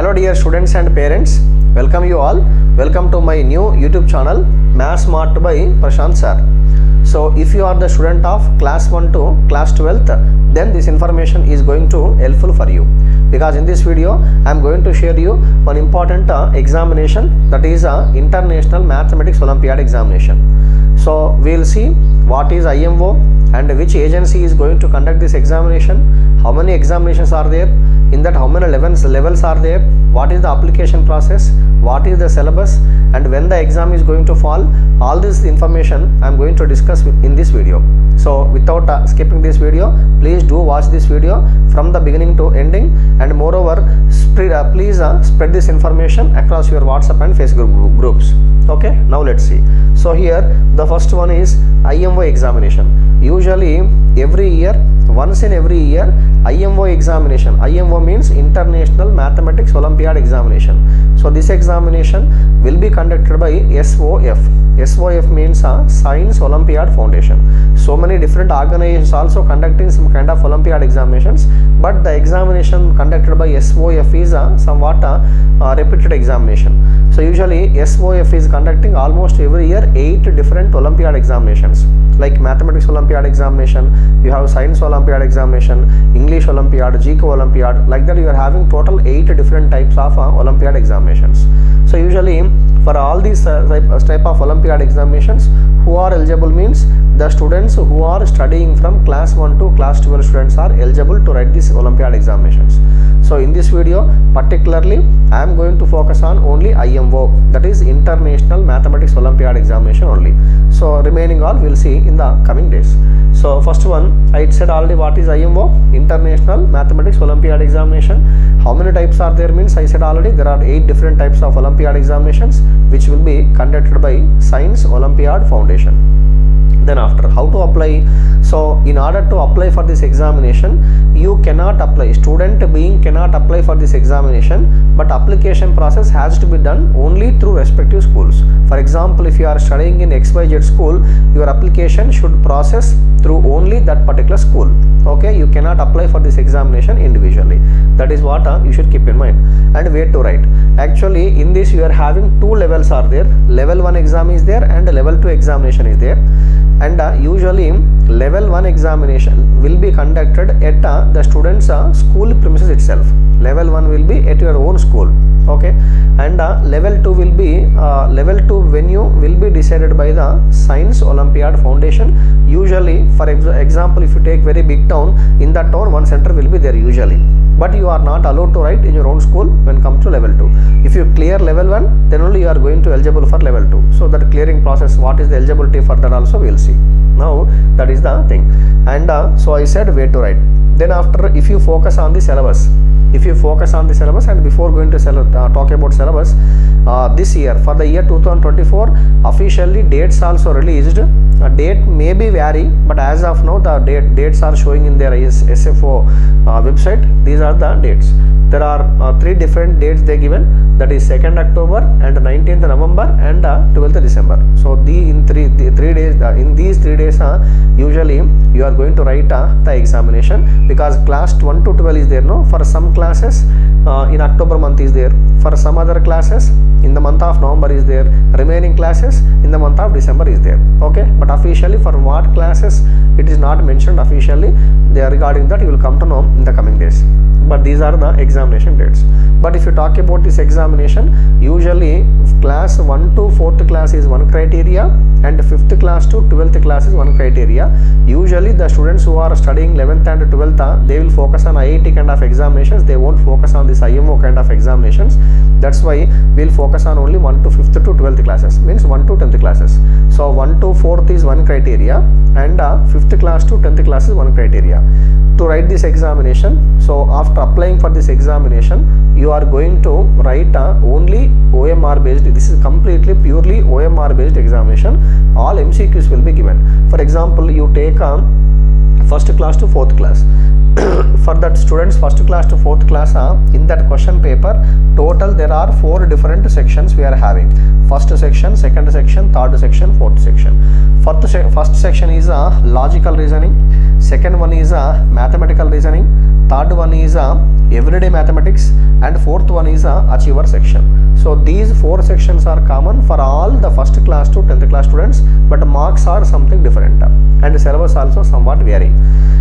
Hello dear students and parents, welcome you all. Welcome to my new YouTube channel Math Smart by Prashant sir. So if you are the student of class 1 to class 12th, then this information is going to helpful for you, because in this video I am going to share you one important examination, that is International Mathematics Olympiad Examination. So we will see what is IMO and which agency is going to conduct this examination, how many examinations are there, in that how many levels are there, what is the application process, what is the syllabus, and when the exam is going to fall. All this information I am going to discuss in this video. So without skipping this video, please do watch this video from the beginning to ending, and moreover please spread this information across your WhatsApp and Facebook groups. Okay, now let's see. So here the first one is IMO examination. Usually every year, once in every year, IMO examination. IMO means International Mathematics Olympiad Examination. So this examination will be conducted by SOF. SOF means Science Olympiad Foundation. So many different organizations also conducting some kind of Olympiad examinations, but the examination conducted by SOF is somewhat repeated examination. So usually SOF is conducting almost every year 8 different Olympiad examinations, like Mathematics Olympiad Examination, you have Science Olympiad Examination, English Olympiad, GK Olympiad, like that you are having total 8 different types of Olympiad examinations. So usually for all these type of Olympiad examinations, who are eligible means the students who are studying from class 1 to class 12 students are eligible to write these Olympiad examinations. So in this video particularly I am going to focus on only IMO, that is International Mathematics Olympiad Examination only. So remaining all we will see in the coming days. So first one, I said already what is IMO, International Mathematics Olympiad Examination. How many types are there means I said already there are 8 different types of Olympiad examinations which will be conducted by Science Olympiad Foundation. Then after, how to apply? So in order to apply for this examination, you cannot apply, student being cannot apply for this examination, but application process has to be done only through respective schools. For example, if you are studying in XYZ school, your application should process through only that particular school. Okay, you cannot apply for this examination individually. That is what you should keep in mind. And where to write? Actually in this you are having 2 levels are there. Level 1 exam is there and level 2 examination is there. And usually level 1 examination will be conducted at the students school premises itself. Level 1 will be at your own school. Okay, and level 2 will be level 2 venue will be decided by the Science Olympiad Foundation. Usually for example, if you take very big town, in that town one center will be there usually, but you are not allowed to write in your own school when come to level 2. If you clear level 1, then only you are going to eligible for level 2. So that clearing process, what is the eligibility for that also we will see. Now that is the thing. And so I said where to write. Then after, if you focus on the syllabus, and before going to talk about syllabus, this year for the year 2024 officially dates also released. Date may be vary, but as of now the dates are showing in their SFO website. These are the dates. There are 3 different dates they given, that is 2nd October and 19th November and 12th December. So in these 3 days usually you are going to write the examination, because class 1 to 12 is there, no? For some classes in October month is there, for some other classes in the month of November is there, remaining classes in the month of December is there. Okay, but officially for what classes it is not mentioned officially. They are regarding that you will come to know in the coming days, but these are the examination dates. But if you talk about this examination, usually class 1 to 4th class is one criteria and 5th class to 12th class is one criteria. Usually the students who are studying 11th and 12th, they will focus on IIT kind of examinations, they won't focus on this IMO kind of examinations. That's why we will focus on only 1 to 5th to 12th classes, means 1 to 10th classes. So 1 to 4th is one criteria and 5th class to 10th class is one criteria to write this examination. So after applying for this examination, you are going to write only OMR based. This is completely purely OMR based examination. All MCQs will be given. For example, you take 1st class to 4th class. For that students 1st class to 4th class, in that question paper total there are 4 different sections we are having. First section, second section, third section, fourth section. First section is logical reasoning, second one is mathematical reasoning, third one is everyday mathematics, and fourth one is achiever section. So these 4 sections are common for all the first class to 10th class students, but marks are something different, and syllabus also somewhat vary.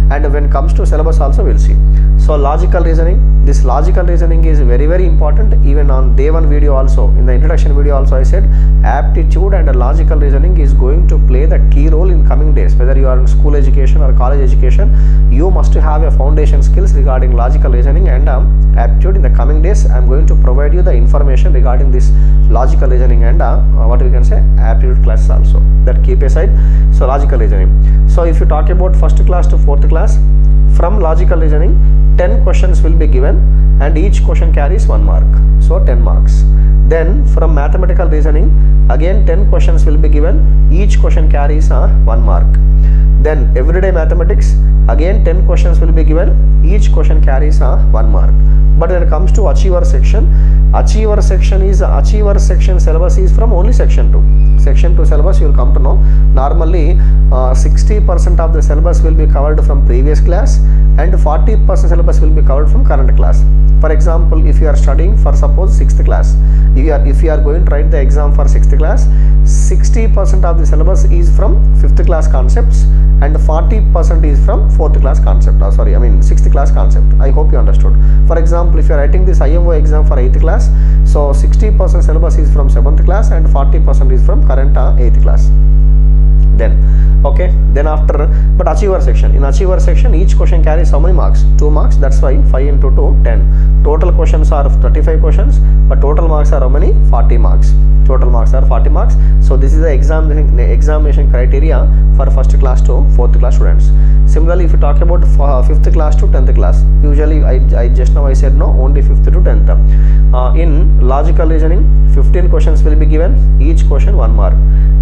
And when it comes to syllabus also we'll see. So logical reasoning, this logical reasoning is very important. Even on day 1 video also, in the introduction video also I said aptitude and logical reasoning is going to play the key role in coming days. Whether you are in school education or college education, you must have a foundation skills regarding logical reasoning and aptitude. In the coming days I am going to provide you the information regarding this logical reasoning and what we can say aptitude classes also, that keep aside. So logical reasoning. So if you talk about first class to 4th class, from logical reasoning 10 questions will be given and each question carries 1 mark, so 10 marks. Then from mathematical reasoning again 10 questions will be given, each question carries 1 mark. Then everyday mathematics again 10 questions will be given, each question carries 1 mark. But when it comes to achiever section syllabus is from only section 2. Section 2 syllabus you will come to know. Normally 60% of the syllabus will be covered from previous class and 40% syllabus will be covered from current class. For example, if you are studying for suppose 6th class, if you are going to write the exam for 6th class, 60% of the syllabus is from 5th class concepts and 40% is from 4th class concept, 6th class concept. I hope you understood. For example, if you are writing this IMO exam for 8th class, so 60% syllabus is from 7th class and 40% is from current 8th class. Then after, but achiever section, in achiever section each question carries how many marks? 2 marks. That's why 5 into 2 10. Total questions are 35 questions, but total marks are how many? 40 marks. Total marks are 40 marks. So this is the examination criteria for first class to 4th class students. Similarly, if you talk about 5th class to 10th class, usually I just now I said no, only 5th to 10th. In logical reasoning 15 questions will be given, each question 1 mark.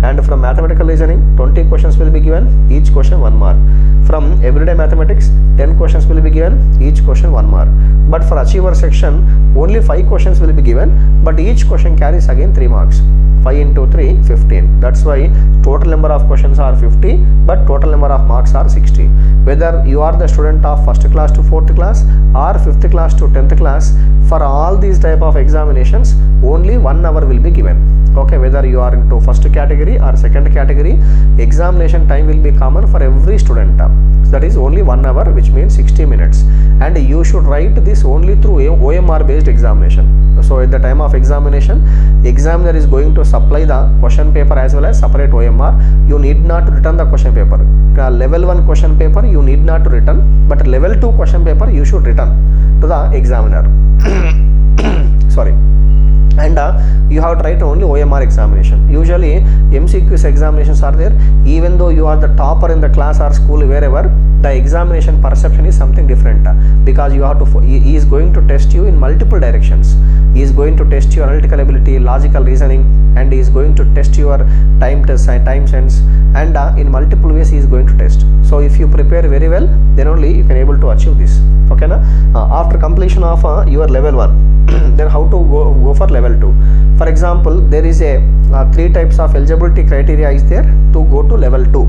And from mathematical reasoning 20 questions will be given, each question 1 mark. From everyday mathematics 10 questions will be given, each question 1 mark. But for achiever section only 5 questions will be given, but each question carries again 3 marks. 5 into 3 15. That's why total number of questions are 50, but total number of marks are 60. Whether you are the student of first class to 4th class or 5th class to 10th class, for all these type of examinations only 1 hour will be given. Whether you are into first category or second category, examination time will be common for every student. That is only 1 hour, which means 60 minutes. And you should write this only through a OMR based examination. So at the time of examination, examiner is going to supply the question paper as well as separate OMR. You need not return the question paper. Level 1 question paper you need not return, but level 2 question paper you should return to the examiner. Sorry. And you have to write only OMR examination. Usually MCQs examinations are there. Even though you are the topper in the class or school, wherever, the examination perception is something different, because you have to, he is going to test you in multiple directions. He is going to test your analytical ability, logical reasoning, and he is going to test your time sense, and in multiple ways he is going to test. So if you prepare very well, then only you can able to achieve this. Okay na? After completion of your level 1, then how to go for level 2. For example, there is a 3 types of eligibility criteria is there to go to level 2.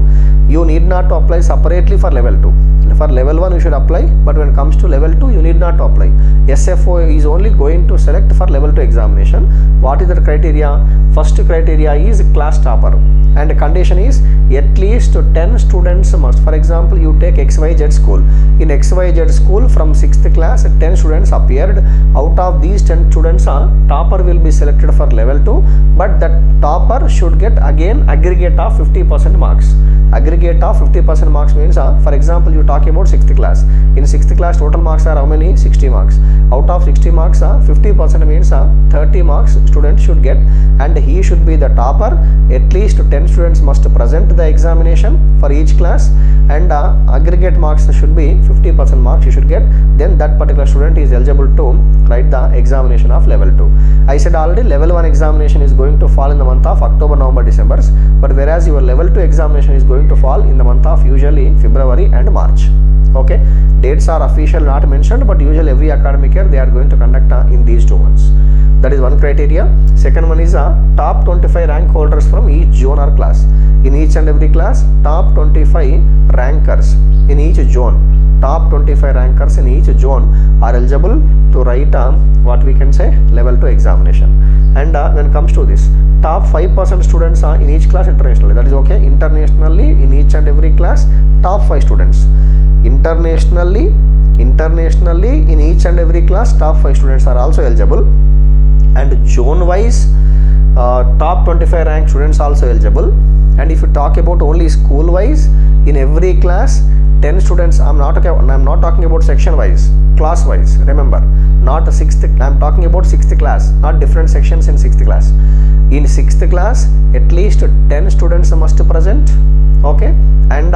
You need not to apply separately for level 2. For level 1 you should apply, but when it comes to level 2 you need not to apply. SFO is only going to select for level 2 examination. What is the criteria? First criteria is class topper, and condition is at least 10 students must. For example, you take XYZ school. In XYZ school from 6th class 10 students appeared. Out of these 10 students, topper will be selected for level 2, but that topper should get again aggregate of 50% marks. Aggregate of 50% marks means, for example, you talk about 6th class. In 6th class total marks are how many? 60 marks. Out of 60 marks, 50% means 30 marks student should get, and he should be the topper. At least 10 students must present the examination for each class, and aggregate marks should be 50% marks you should get. Then that particular student is eligible to write the examination of level 2. I said already level 1 examination is going to fall in the month of October, November, December, but whereas your level 2 examination is going to fall in the month of usually February and March. Okay, dates are official not mentioned, but usually every academic year they are going to conduct in these 2 months. That is one criteria. Second one is top 25 rank holders from each zone or class. In each and every class, top 25 rankers in each zone. top 25 rankers in each zone are eligible to write what we can say level 2 examination. And when it comes to this, top 5% students are in each class internationally, that is okay. Internationally, in each and every class, top 5 students. Internationally in each and every class, top 5 students are also eligible. And zone wise, top 25 rank students also eligible. And if you talk about only school wise, in every class 10 students, I'm not talking about section wise, class wise, remember, not 6th, I'm talking about 6th class, not different sections in 6th class. In 6th class, at least 10 students must present, okay. And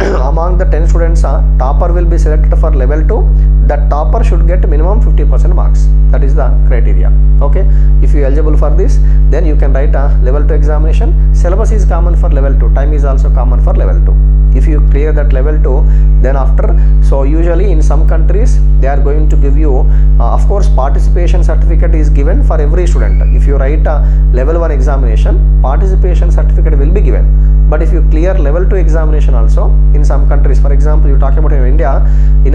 among the 10 students, topper will be selected for level 2. The topper should get minimum 50% marks. That is the criteria, okay. If you are eligible for this, then you can write a level 2 examination. Syllabus is common for level 2, time is also common for level 2. If you clear that level 2, then after, so usually in some countries they are going to give you, of course, participation certificate is given for every student. If you write a level 1 examination, participation certificate will be given. But if you clear level 2 examination also, in some countries, for example, you talk about in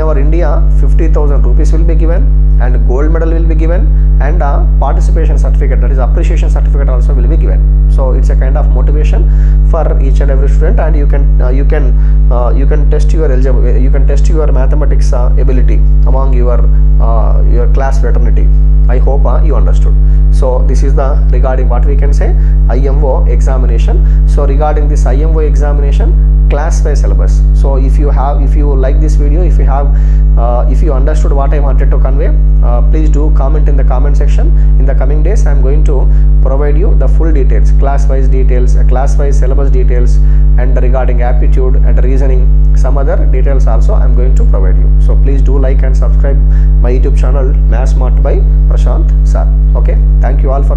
our India, 50,000 rupees will be given, and gold medal will be given, and participation certificate, that is appreciation certificate, also will be given. So it's a kind of motivation for each and every student, and you can test your eligibility, you can test your mathematics ability among your class fraternity. I hope you understood. So this is the regarding what we can say IMO examination. So regarding this IMO examination, class wise syllabus. So if you like this video, if you understood what I wanted to convey, please do comment in the comment section. In the coming days, I am going to provide you the full details, class wise details, class wise syllabus details, and regarding aptitude and reasoning, some other details also I am going to provide you. So please do like and subscribe my YouTube channel Maths Smart by Prashant Sir. Okay, thank you all for